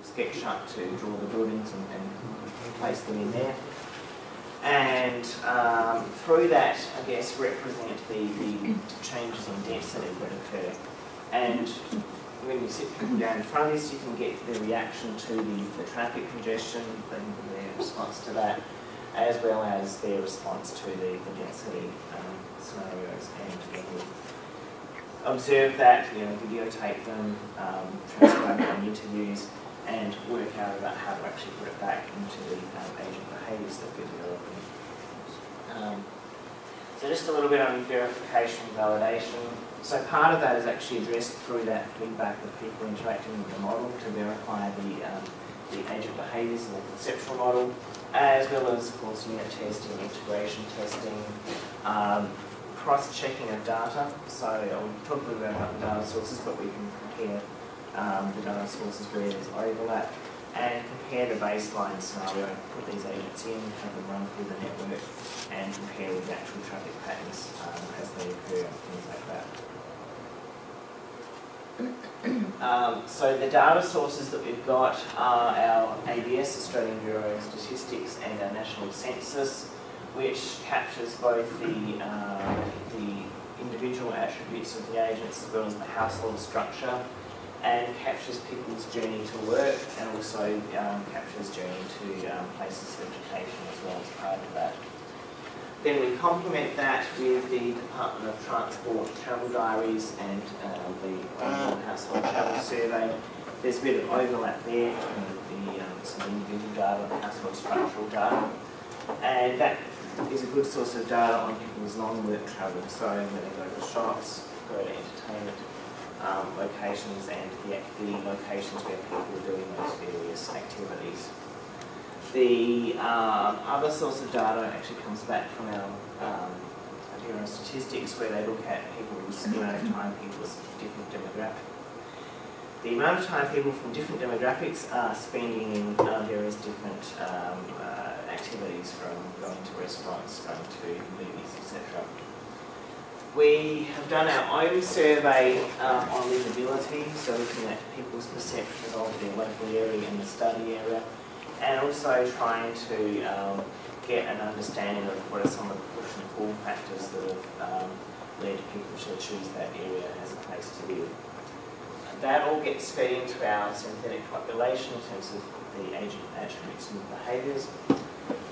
SketchUp to draw the buildings and place them in there. And through that, I guess, represent the changes in density that occur. And when you sit people down in front of this, you can get the reaction to the traffic congestion and their response to that, as well as their response to the density scenarios. And observe that, videotape them, transcribe them in interviews, and work out about how to actually put it back into the agent behaviours that we're developing. So just a little bit on verification and validation. So part of that is actually addressed through that feedback of people interacting with the model to verify the agent behaviours in the conceptual model, as well as, of course, unit testing, integration testing, cross-checking of data. So I'll talk a little bit about the data sources, but we can compare the data sources where there's overlap and compare the baseline scenario, put these agents in, have them run through the network, and compare with the actual traffic patterns as they occur, things like that. So the data sources that we've got are our ABS, Australian Bureau of Statistics, and our National Census, which captures both the individual attributes of the agents as well as the household structure, and captures people's journey to work, and also captures journey to places of education as well as part of that. Then we complement that with the Department of Transport travel diaries and the household travel survey. There's a bit of overlap there between some individual data and household structural data, and that is a good source of data on people's non-work travel, so when they go to shops, go to entertainment locations, and the locations where people are doing those various activities. The other source of data actually comes back from our Bureau of Statistics, where they look at people's time people's different demographics. The amount of time people from different demographics are spending in various different activities, from going to restaurants, going to movies, etc. We have done our own survey on livability, so looking at people's perception of their local area and the study area, and also trying to get an understanding of what are some of the push and pull factors that have led people to choose that area as a place to live. That all gets fed into our synthetic population in terms of the agent attributes and behaviours.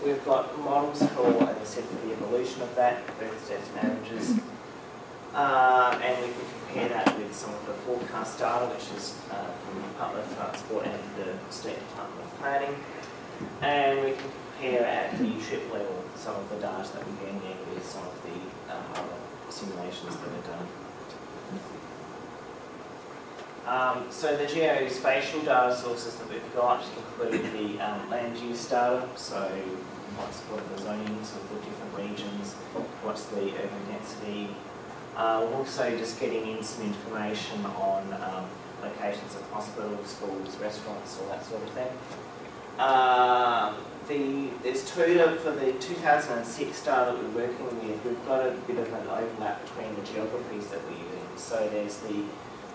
We've got models for, as I said, for the evolution of that, birthdays and averages. And we can compare that with some of the forecast data, which is from the Department of Transport and the State Department of Planning. And we can compare at the trip level some of the data that we're getting in with some of the other simulations that are done. So the geospatial data sources that we've got include the land use data, so what are the zonings of the different regions, what's the urban density. We're also just getting in some information on locations of hospitals, schools, restaurants, all that sort of thing. There's two for the 2006 data that we're working with. We've got a bit of an overlap between the geographies that we're using. So there's the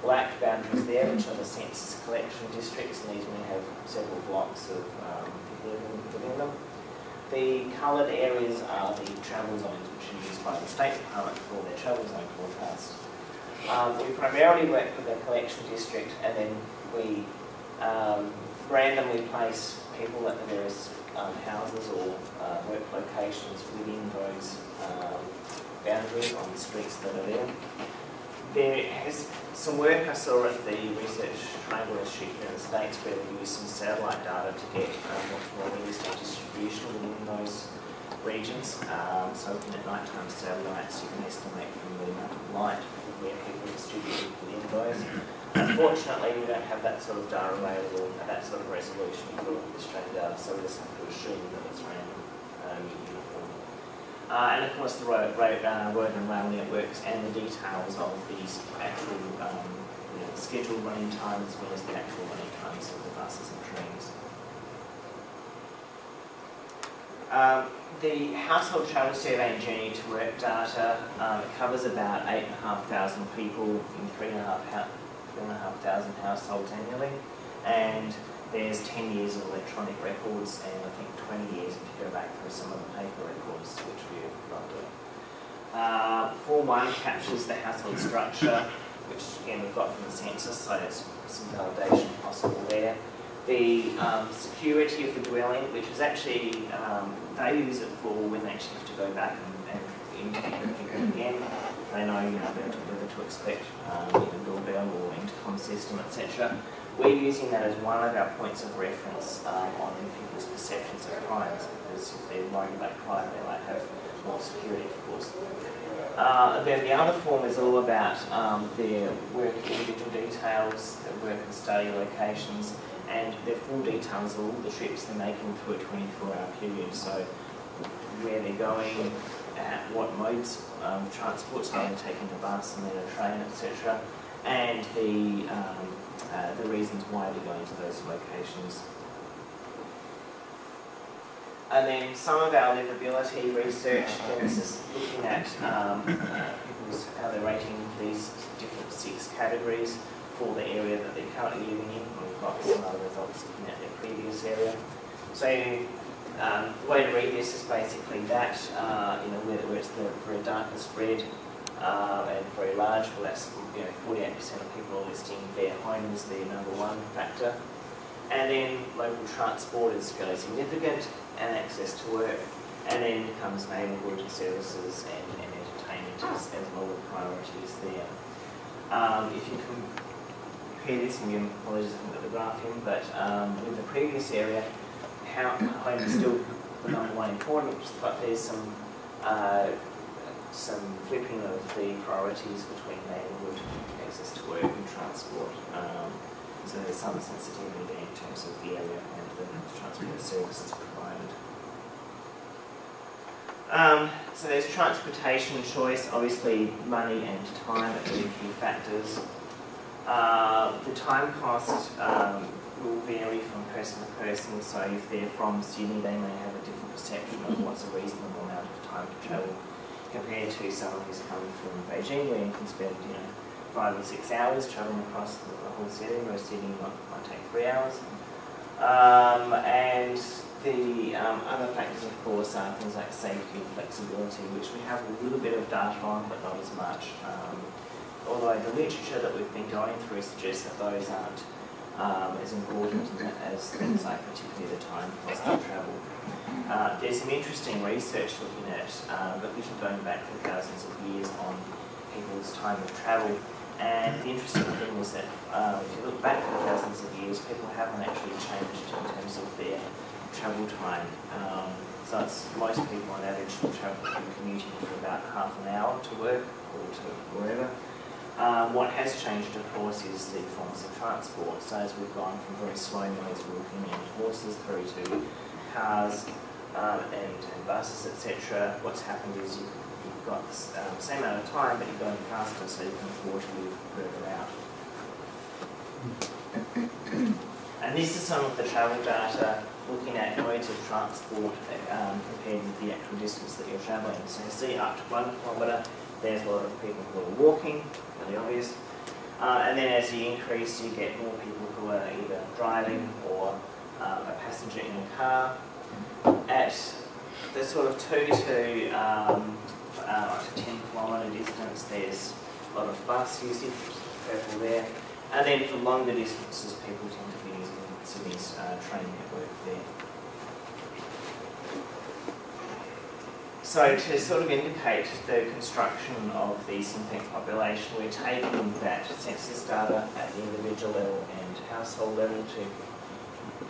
black boundaries there, which are the census collection districts, and these may have several blocks of people living within them. The coloured areas are the travel zones, which are used by the State Department for their travel zone forecast. We primarily work with the collection district, and then we randomly place people at the various houses or work locations within those boundaries on the streets that are there. There is some work I saw at the Research Triangle Institute here in the States, where we use some satellite data to get what's more realistic distribution within those regions. So looking at nighttime satellites, you can estimate from the amount of light where people are distributed within those. Unfortunately, we don't have that sort of data available at that sort of resolution for Australian data, so we just have to assume that it's random uniform. And of course the road and rail networks and the details of these actual scheduled running times, as well as the actual running times of the buses and trains. The household travel survey and journey to work data covers about 8,500 people in 3,500 households annually, and there's 10 years of electronic records and I think 20 years if you go back through some of the paper records, which we've not doing. Form 1 captures the household structure, which again we've got from the census, so there's some validation possible there. The security of the dwelling, which is actually, they use it for when they actually have to go back and interview people again. They know, whether to expect doorbell or intercom system, etc. We're using that as one of our points of reference on people's perceptions of crimes, because if they're worried about crime, they might have more security, of course. Then the other form is all about their work individual details, their work and study locations, and their full details of all the trips they're making through a 24-hour period. So where they're going, what modes of transport, so they're taking a bus and then a train, etc. And the reasons why they're going to those locations. And then some of our livability research, this is looking at how they're rating these different 6 categories for the area that they're currently living in. We've got some other results looking at their previous area. So the way to read this is basically that, whether it's the very darkest red and very large, well that's 48% of people are listing their home as their #1 factor. And then local transport is fairly significant, and access to work, and then comes neighbourhood services and entertainment as well as priorities there. If you compare this, and again, apologies I haven't got the graph in, but with the previous area, home is still the #1 importance, but there's some flipping of the priorities between neighbourhood, access to work and transport. So there's some sensitivity there in terms of the area and the transport services provided. So there's transportation choice, obviously money and time are really key factors. The time cost will vary from person to person, so if they're from Sydney they may have a different perception of what's a reasonable amount of time to travel compared to someone who's coming from Beijing where you can spend 5 or 6 hours travelling across the whole city, whereas Sydney might take 3 hours. And the other factors, of course, are things like safety and flexibility, which we have a little bit of data on, but not as much. Although the literature that we've been going through suggests that those aren't as important as things like particularly the time cost of travel. There's some interesting research looking at, but this is going back for thousands of years on people's time of travel. And the interesting thing was that if you look back for thousands of years, people haven't actually changed in terms of their travel time. So most people on average travel commuting for about half an hour to work or to wherever. What has changed, of course, is the forms of transport. So as we've gone from very slow modes walking and horses through to cars and buses, etc., what's happened is you've got the same amount of time, but you're going faster, so you can afford to live further out. And this is some of the travel data looking at modes of transport compared with the actual distance that you're travelling. So you see up to 1 kilometre, there's a lot of people who are walking, really obvious. And then as you increase, you get more people who are either driving or a passenger in a car. At the sort of 2 to up to 10 kilometre distance, there's a lot of bus usage, purple there. And then for longer distances, people tend to be using Sydney's train network there. So to sort of indicate the construction of the synthetic population, we're taking that census data at the individual level and household level to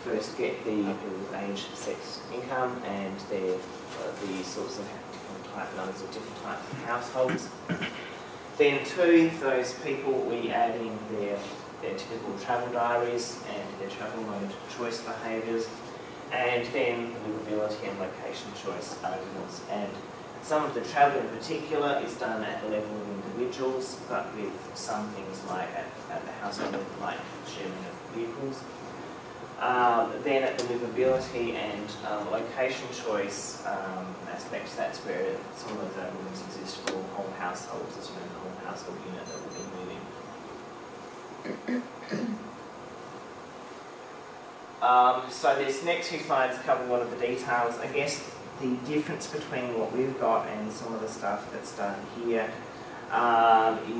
first get the age, sex, income, and the sorts of different type numbers of different types of households. Then to those people, we add in their typical travel diaries and their travel mode choice behaviours, and then the livability and location choice arguments. And some of the travel in particular is done at the level of individuals, but with some things like at the household level, like sharing of vehicles. Then at the livability and location choice aspects, that's where some of those arguments exist for whole households, as you know, the whole household unit that will be moving. So these next few slides cover a lot of the details. I guess the difference between what we've got and some of the stuff that's done here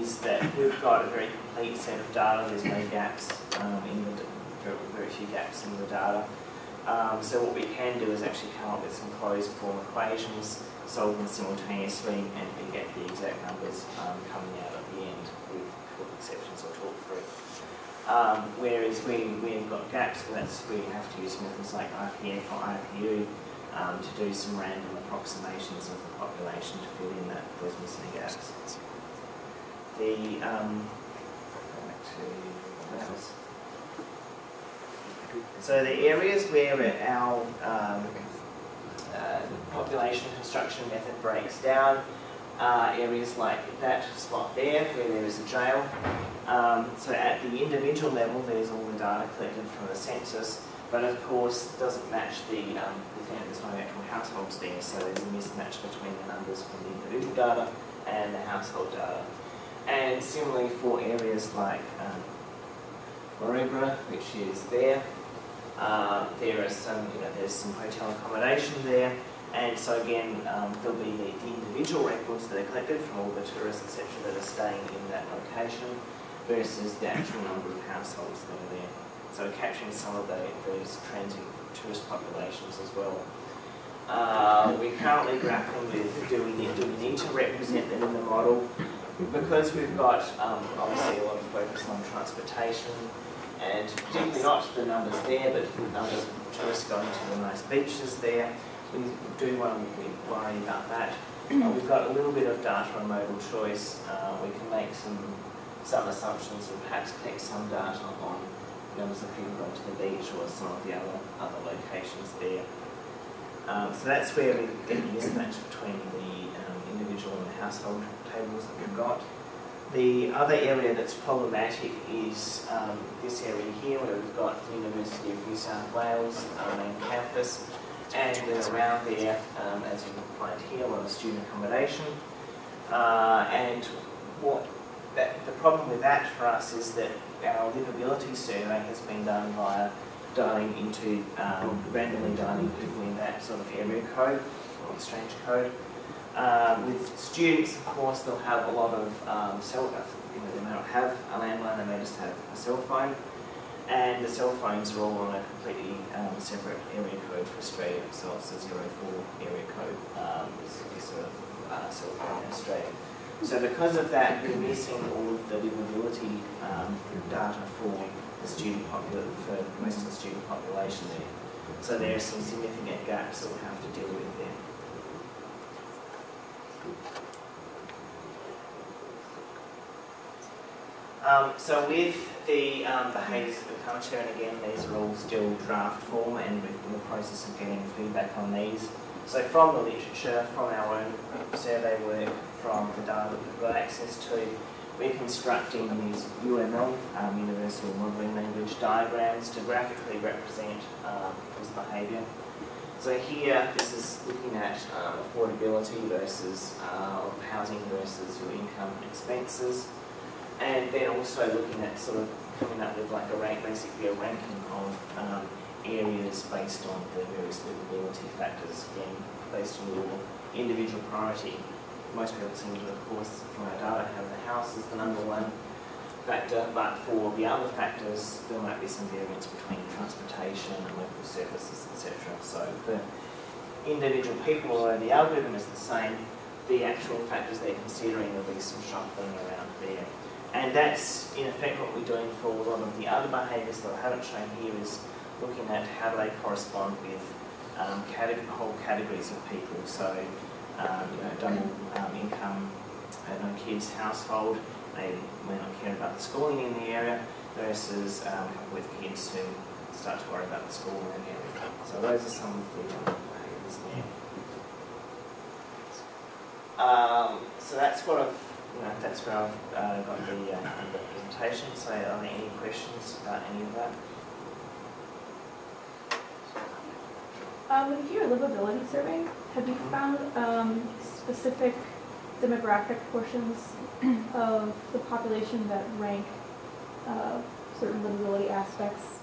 is that we've got a very complete set of data. There's no gaps very few gaps in the data. So what we can do is actually come up with some closed form equations, solve them simultaneously, and we get the exact numbers coming out at the end with exceptions I'll talk through. Whereas we've got gaps, and that's where you have to use methods like IPF or IPU to do some random approximations of the population to fill in those missing gaps. So the areas where our population construction method breaks down are areas like that spot there, where there is a jail. So at the individual level, there's all the data collected from the census, but of course doesn't match there's no actual households there, so there's a mismatch between the numbers from the individual data and the household data. And similarly for areas like Maroubra, which is there, there are there's some hotel accommodation there, and so again there'll be the individual records that are collected from all the tourists, etc., that are staying in that location versus the actual number of households that are there. So capturing some of those transient tourist populations as well. We're currently grappling with do we need to represent them in the model, because we've got obviously a lot of focus on transportation, and particularly not the numbers there, but the numbers of tourists going to the nice beaches there. We do want to worry about that. We've got a little bit of data on modal choice. We can make some assumptions and perhaps collect some data on numbers of people going to the beach or some of the other locations there. So that's where we get the mismatch between the individual and the household tables that we've got. The other area that's problematic is this area here, where we've got the University of New South Wales main campus, and then around there, as you can find here, a lot of student accommodation. And the problem with that for us is that our livability survey has been done via randomly dialing people in that sort of area code or exchange code. With students, of course, they'll have a lot of they may not have a landline, they may just have a cell phone, and the cell phones are all on a completely separate area code for Australia, so it's a 04 area code, is a cell phone in Australia. So because of that, we're missing all of the livability data for most of the student population there. So there are some significant gaps that we'll have to deal with there. So with the behaviours that we've come to, and again these are all still draft form, and we're in the process of getting feedback on these. So from the literature, from our own survey work, from the data that we've got access to, we're constructing these UML, Universal Modelling Language diagrams, to graphically represent people's behaviour. So here, this is looking at affordability versus housing versus your income and expenses, and then also looking at sort of coming up with like basically a ranking of areas based on the various livability factors, again based on your individual priority. Most people seem to, of course, from our data, have the house as the #1 factor, but for the other factors, there might be some variance between transportation and local services, etc. So for individual people, although the algorithm is the same, the actual factors they're considering will be some shuffling around there. And that's, in effect, what we're doing for a lot of the other behaviours that I haven't shown here, is looking at how do they correspond with whole categories of people. So, double income, no kids household, they may not care about the schooling in the area, versus with kids who start to worry about the schooling in the area. So those are some of the behaviours there. So that's what that's where I've got the presentation. So are there any questions about any of that? With your livability survey, have you found specific demographic portions of the population that rank certain livability aspects